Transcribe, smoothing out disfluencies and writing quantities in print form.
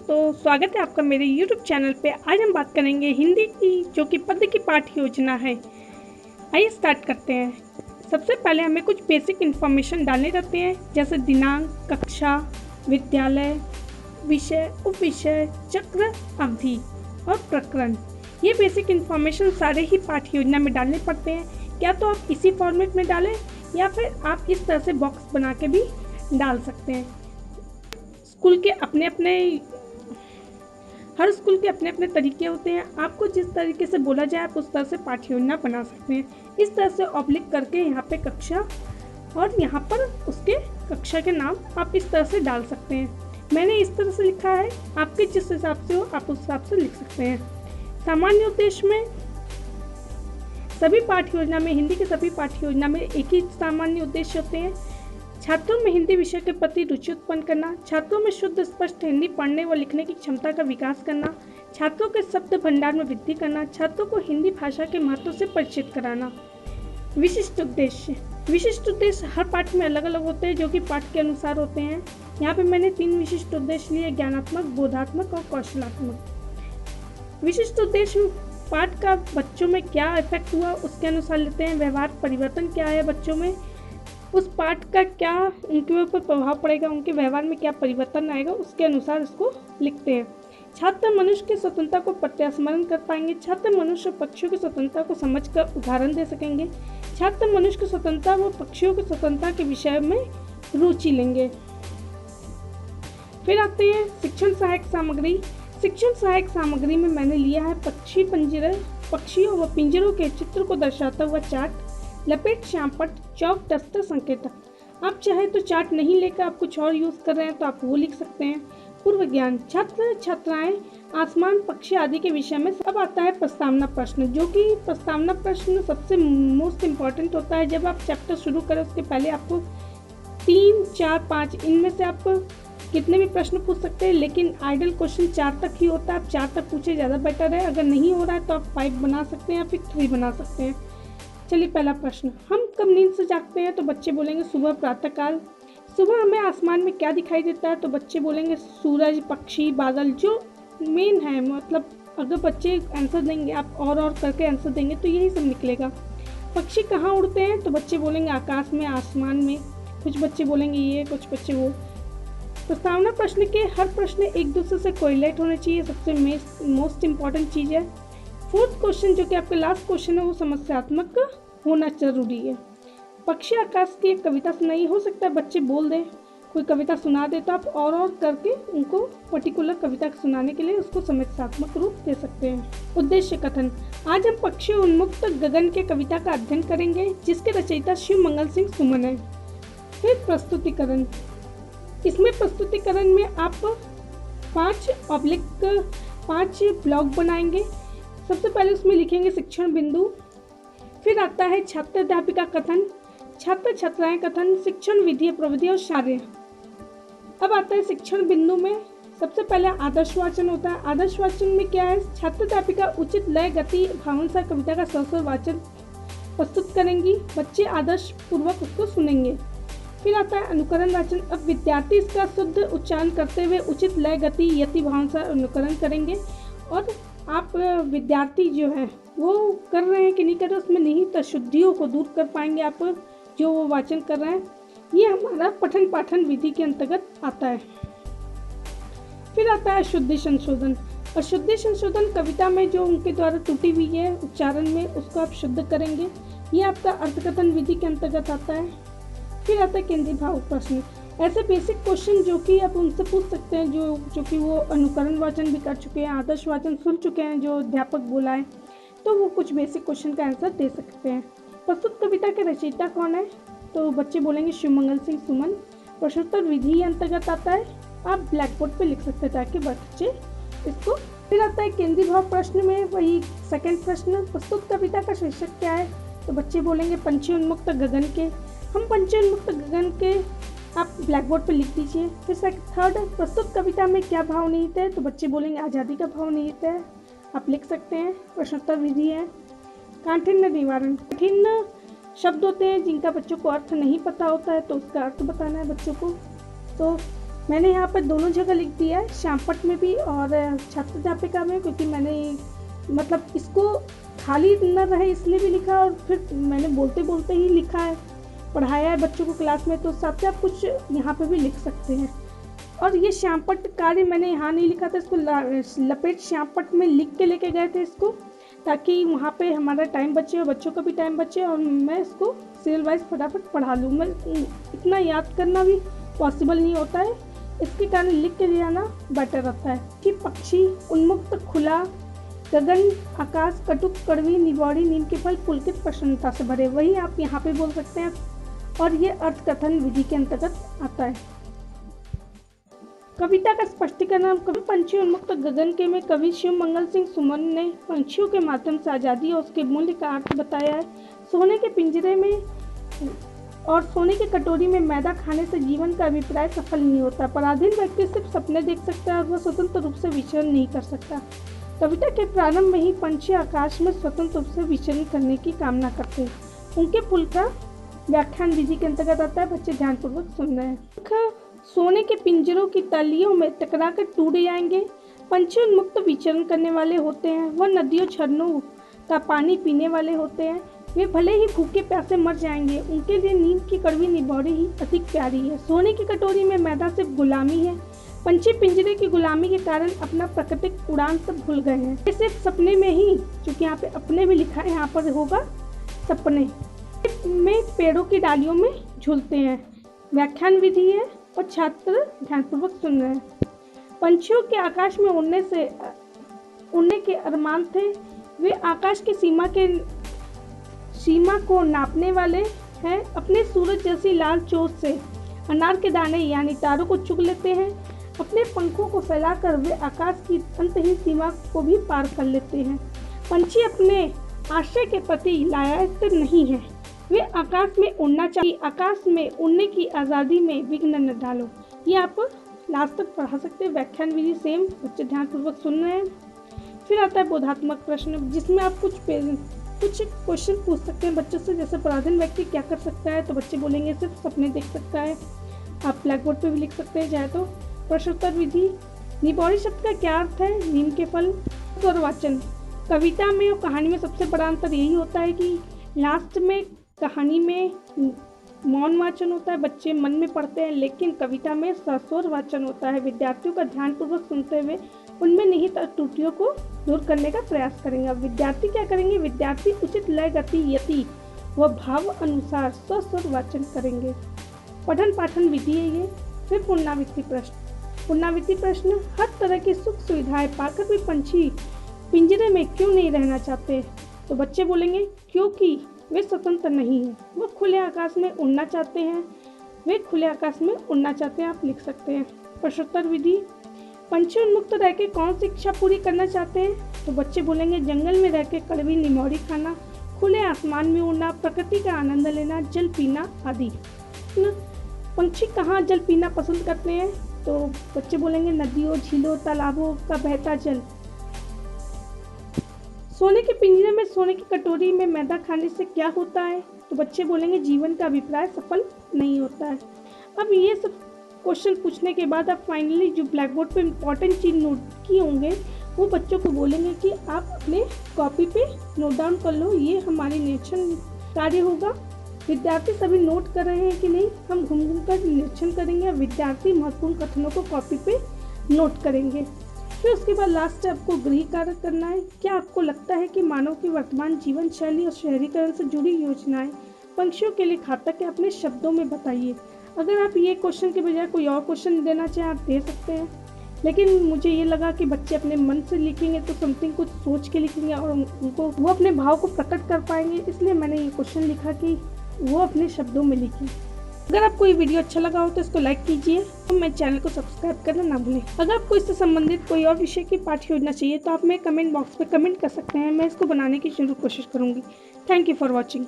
दोस्तों, स्वागत है आपका मेरे YouTube चैनल पे। आज हम बात करेंगे हिंदी की, जो कि पद्य की पाठ योजना है। आइए स्टार्ट करते हैं। सबसे पहले हमें कुछ बेसिक इन्फॉर्मेशन डालने रहते हैं, जैसे दिनांक, कक्षा, विद्यालय, विषय, उपविषय, चक्र, अवधि और प्रकरण। ये बेसिक इन्फॉर्मेशन सारे ही पाठ योजना में डालने पड़ते हैं। क्या तो आप इसी फॉर्मेट में डालें या फिर आप इस तरह से बॉक्स बना के भी डाल सकते हैं। हर स्कूल के अपने अपने तरीके होते हैं। आपको जिस तरीके से बोला जाए आप उस तरह से पाठ्य योजना बना सकते हैं। इस तरह से ऑब्लिक करके यहाँ पे कक्षा और यहाँ पर उसके कक्षा के नाम आप इस तरह से डाल सकते हैं। मैंने इस तरह से लिखा है, आपके जिस हिसाब से हो आप उस हिसाब से लिख सकते हैं। सामान्य उद्देश्य में सभी पाठ्य योजना में, हिंदी के सभी पाठ्य योजना में एक ही सामान्य उद्देश्य होते हैं। छात्रों में हिंदी विषय के प्रति रुचि उत्पन्न करना, छात्रों में शुद्ध स्पष्ट हिंदी पढ़ने व लिखने की क्षमता का विकास करना, छात्रों के शब्द भंडार में वृद्धि करना, छात्रों को हिंदी भाषा के महत्व से परिचित कराना। विशिष्ट उद्देश्य हर पाठ में अलग अलग होते हैं, जो कि पाठ के अनुसार होते हैं। यहाँ पे मैंने 3 विशिष्ट उद्देश्य लिए, ज्ञानात्मक, बोधात्मक और कौशलात्मक। विशिष्ट उद्देश्य पाठ का बच्चों में क्या इफेक्ट हुआ उसके अनुसार लेते हैं। व्यवहार परिवर्तन क्या है बच्चों में, उस पाठ का क्या उनके ऊपर प्रभाव पड़ेगा, उनके व्यवहार में क्या परिवर्तन आएगा, उसके अनुसार इसको लिखते हैं। छात्र मनुष्य की स्वतंत्रता को प्रत्यास्मरण कर पाएंगे, छात्र मनुष्य पक्षियों की स्वतंत्रता को समझकर उदाहरण दे सकेंगे, छात्र मनुष्य की स्वतंत्रता व पक्षियों की स्वतंत्रता के विषय में रुचि लेंगे। फिर आते हैं शिक्षण सहायक सामग्री। शिक्षण सहायक सामग्री में मैंने लिया है पक्षियों व पिंजरों के चित्र को दर्शाता हुआ चार्ट, लपेट, श्यामपट्ट, चौक, डस्टर, संकेतक। आप चाहे तो चार्ट नहीं लेकर आप कुछ और यूज़ कर रहे हैं तो आप वो लिख सकते हैं। पूर्व ज्ञान, छात्र छात्राएं आसमान, पक्षी आदि के विषय में। अब आता है प्रस्तावना प्रश्न, जो कि प्रस्तावना प्रश्न सबसे मोस्ट इम्पॉर्टेंट होता है। जब आप चैप्टर शुरू करें उसके पहले आपको 3, 4, 5 इनमें से आप कितने भी प्रश्न पूछ सकते हैं, लेकिन आइडियल क्वेश्चन 4 तक ही होता है। आप 4 तक पूछे ज़्यादा बेटर है। अगर नहीं हो रहा है तो आप 5 बना सकते हैं या फिर 3 बना सकते हैं। चलिए पहला प्रश्न, हम कब नींद से जागते हैं? तो बच्चे बोलेंगे सुबह, प्रातःकाल। सुबह हमें आसमान में क्या दिखाई देता है? तो बच्चे बोलेंगे सूरज, पक्षी, बादल। जो मेन है, मतलब अगर बच्चे आंसर देंगे, आप और करके आंसर देंगे तो यही सब निकलेगा। पक्षी कहाँ उड़ते हैं? तो बच्चे बोलेंगे आकाश में, आसमान में। कुछ बच्चे बोलेंगे ये, कुछ बच्चे वो। प्रस्तावना प्रश्न के हर प्रश्न एक दूसरे से कोरिलेट होने चाहिए, सबसे मोस्ट इम्पॉर्टेंट चीज़ है। 4th क्वेश्चन जो कि आपका लास्ट क्वेश्चन है वो समस्यात्मक होना जरूरी है। पक्षी आकाश की एक कविता सुनाई, हो सकता है बच्चे बोल दें, कोई कविता सुना दे तो आप और करके उनको पर्टिकुलर कविता सुनाने के लिए उसको समस्यात्मक रूप दे सकते हैं। उद्देश्य कथन, आज हम पक्षी उन्मुक्त गगन के कविता का अध्ययन करेंगे, जिसके रचयिता शिव मंगल सिंह सुमन है। फिर प्रस्तुतिकरण, इसमें प्रस्तुतिकरण में आप 5 ब्लॉग बनाएंगे। सबसे पहले उसमें लिखेंगे शिक्षण बिंदु, फिर आता है छात्र अध्यापिका कथन, छात्र छात्राएं कथन, शिक्षण विधि, प्रविधि और कार्य। अब आता है शिक्षण बिंदु में सबसे पहले आदर्श वाचन होता है। आदर्श वाचन में क्या है? छात्र अध्यापिका उचित लय, गति, भावानुसार कविता का स्वर वाचन प्रस्तुत करेंगी, बच्चे आदर्श पूर्वक उसको सुनेंगे। फिर आता है अनुकरण वाचन। अब विद्यार्थी इसका शुद्ध उच्चारण करते हुए उचित लय, गति, यति, भावानुसार अनुकरण करेंगे। और आप विद्यार्थी जो है वो कर रहे हैं कि नहीं कर रहे, उसमें निहित अशुद्धियों को दूर कर पाएंगे आप जो वो वाचन कर रहे हैं। ये हमारा पठन पाठन विधि के अंतर्गत आता है। फिर आता है शुद्धि संशोधन। और शुद्धि संशोधन कविता में जो उनके द्वारा त्रुटि हुई है उच्चारण में, उसको आप शुद्ध करेंगे। ये आपका अर्थकथन विधि के अंतर्गत आता है। फिर आता है केंद्रीय भाव प्रश्न। ऐसे बेसिक क्वेश्चन जो कि आप उनसे पूछ सकते हैं, जो कि वो अनुकरण वाचन भी कर चुके हैं, आदर्श वाचन सुन चुके हैं जो अध्यापक बोला है, तो वो कुछ बेसिक क्वेश्चन का आंसर दे सकते हैं। प्रस्तुत कविता के रचयिता कौन है? तो बच्चे बोलेंगे शिव मंगल सिंह सुमन। प्रश्नोत्तर विधि अंतर्गत आता है। आप ब्लैक बोर्ड पर लिख सकते हैं ताकि बच्चे इसको। फिर आता है केंद्रीय भाव प्रश्न में वही सेकंड प्रश्न, प्रस्तुत कविता का शीर्षक क्या है? तो बच्चे बोलेंगे पंछी उन्मुक्त गगन के। हम पंछी उन्मुक्त गगन के आप ब्लैक बोर्ड पर लिख दीजिए। फिर थर्ड, प्रस्तुत कविता में क्या भाव निहित है? तो बच्चे बोलेंगे आज़ादी का भाव निहित है, आप लिख सकते हैं। प्रश्नोत्तर विधि है। काठिन्य निवारण, कठिन शब्द होते हैं जिनका बच्चों को अर्थ नहीं पता होता है तो उसका अर्थ बताना है बच्चों को। तो मैंने यहाँ पर दोनों जगह लिख दिया है, श्यामपट्ट में भी और छात्र अध्यापिका में, क्योंकि मैंने मतलब इसको खाली न रहे इसलिए भी लिखा और फिर मैंने बोलते बोलते ही लिखा है, पढ़ाया है बच्चों को क्लास में, तो साथ से आप कुछ यहाँ पे भी लिख सकते हैं। और ये श्यामपट्ट कार्य मैंने यहाँ नहीं लिखा था, इसको लपेट श्यामपट्ट में लिख के लेके गए थे इसको, ताकि वहाँ पे हमारा टाइम बचे और बच्चों का भी टाइम बचे और मैं इसको सीरियल वाइज फटाफट पढ़ा लूँ। मैं इतना याद करना भी पॉसिबल नहीं होता है, इसके कारण लिख के ले आना बेटर रहता है। कि पक्षी उन्मुक्त, खुला, गगन, आकाश, कटुक, कड़वी, निवाड़ी, नीम के फल, पुलकित, प्रसन्नता से भरे, वही आप यहाँ पे बोल सकते हैं और ये अर्थकथन विधि के अंतर्गत आता है। कविता का स्पष्टीकरण। कवि पंछी उन्मुक्त गगन के में कवि शिव मंगल सिंह सुमन ने पंछियों के माध्यम से आज़ादी और उसके मूल्य का अर्थ बताया है। सोने के पिंजरे में और सोने की कटोरी में मैदा खाने से जीवन का अभिप्राय सफल नहीं होता। पराधीन व्यक्ति सिर्फ सपने देख सकता है और वह स्वतंत्र रूप से विचरण नहीं कर सकता। कविता के प्रारंभ में ही पंछी आकाश में स्वतंत्र रूप से विचरण करने की कामना करते हैं। उनके पुल का व्याख्यान विधि के अंतर्गत आता है, बच्चे ध्यानपूर्वक सुन रहे हैं। सोने के पिंजरों की तलियों में टकराकर टूट जाएंगे। पंछी उन्मुक्त विचरण करने वाले होते हैं, वह नदियों झरनों का पानी पीने वाले होते हैं। वे भले ही भूखे प्यासे मर जाएंगे, उनके लिए नीम की कड़वी निबौड़ी ही अधिक प्यारी है। सोने की कटोरी में मैदा सिर्फ गुलामी है। पंछी पिंजरे की गुलामी के कारण अपना प्राकृतिक उड़ान सब भूल गए हैं। ये सिर्फ सपने में ही, क्योंकि यहाँ पे अपने भी लिखा है, यहाँ पर होगा सपने में पेड़ों की डालियों में झूलते हैं। व्याख्यान विधि है और छात्र ध्यानपूर्वक सुन रहे हैं। पंछियों के आकाश में उड़ने के अरमान थे। वे आकाश की सीमा को नापने वाले हैं। अपने सूरज जैसी लाल चोंच से अनार के दाने यानी तारों को चुग लेते हैं। अपने पंखों को फैलाकर वे आकाश की अंतहीन सीमा को भी पार कर लेते हैं। पंछी अपने आशय के प्रति लायक नहीं है। वे आकाश में उड़ना चाहिए। आकाश में उड़ने की आज़ादी में विघ्न न डालो। ये आप लास्ट तक पढ़ा सकते हैं। व्याख्यान विधि सेम, बच्चे ध्यानपूर्वक सुन रहे हैं। फिर आता है बोधात्मक प्रश्न, जिसमें आप कुछ क्वेश्चन पूछ सकते हैं बच्चों से, जैसे पराधीन व्यक्ति क्या कर सकता है, तो बच्चे बोलेंगे सिर्फ सपने देख सकता है। आप ब्लैक बोर्ड पर भी लिख सकते हैं चाहे तो। प्रश्नोत्तर विधि। निबौड़ी शब्द का क्या अर्थ है? नीम के फल। स्वरवाचन। कविता में और कहानी में सबसे बड़ा अंतर यही होता है कि लास्ट में कहानी में मौन वाचन होता है, बच्चे मन में पढ़ते हैं, लेकिन कविता में सस्वर वाचन होता है। विद्यार्थियों का ध्यानपूर्वक सुनते हुए उनमें निहित त्रुटियों को दूर करने का प्रयास करेंगे। अब विद्यार्थी क्या करेंगे? विद्यार्थी उचित लय, गति, यति व भाव अनुसार सस्वर वाचन करेंगे। पठन पाठन विधि है ये। फिर पुनरावृत्ति प्रश्न। पुनरावृत्ति प्रश्न। हर तरह की सुख सुविधाएं पाकर भी पंछी पिंजरे में क्यों नहीं रहना चाहते? तो बच्चे बोलेंगे क्योंकि वे स्वतंत्र नहीं हैं, वो खुले आकाश में उड़ना चाहते हैं। वे खुले आकाश में उड़ना चाहते हैं, आप लिख सकते हैं। प्रश्नोत्तर विधि। पंछी उन्मुक्त रह के कौन सी इच्छा पूरी करना चाहते हैं? तो बच्चे बोलेंगे जंगल में रह के कड़वी निमौड़ी खाना, खुले आसमान में उड़ना, प्रकृति का आनंद लेना, जल पीना आदि। पंछी कहाँ जल पीना पसंद करते हैं? तो बच्चे बोलेंगे नदियों, झीलों, तालाबों का बहता जल। सोने के पिंजरे में सोने की कटोरी में मैदा खाने से क्या होता है? तो बच्चे बोलेंगे जीवन का अभिप्राय सफल नहीं होता है। अब ये सब क्वेश्चन पूछने के बाद आप फाइनली जो ब्लैक बोर्ड पे इम्पॉर्टेंट चीज़ नोट किए होंगे वो बच्चों को बोलेंगे कि आप अपने कॉपी पे नोट डाउन कर लो। ये हमारी निरीक्षण कार्य होगा। विद्यार्थी सभी नोट कर रहे हैं कि नहीं, हम घूम घूम कर निरीक्षण करेंगे। विद्यार्थी महत्वपूर्ण कथनों को कॉपी पे नोट करेंगे। फिर उसके बाद लास्ट आपको गृह कार्य करना है। क्या आपको लगता है कि मानव की वर्तमान जीवन शैली और शहरीकरण से जुड़ी योजनाएं पंछियों के लिए घातक है? अपने शब्दों में बताइए। अगर आप ये क्वेश्चन के बजाय कोई और क्वेश्चन देना चाहें आप दे सकते हैं, लेकिन मुझे ये लगा कि बच्चे अपने मन से लिखेंगे तो समथिंग कुछ सोच के लिखेंगे और उनको वो अपने भाव को प्रकट कर पाएंगे, इसलिए मैंने ये क्वेश्चन लिखा कि वो अपने शब्दों में लिखें। अगर आपको ये वीडियो अच्छा लगा हो तो इसको लाइक कीजिए और मेरे चैनल को सब्सक्राइब करना ना भूलें। अगर आपको इससे संबंधित कोई और विषय की पाठ्य योजना चाहिए तो आप मेरे कमेंट बॉक्स में कमेंट कर सकते हैं, मैं इसको बनाने की जरूर कोशिश करूँगी। Thank you for watching.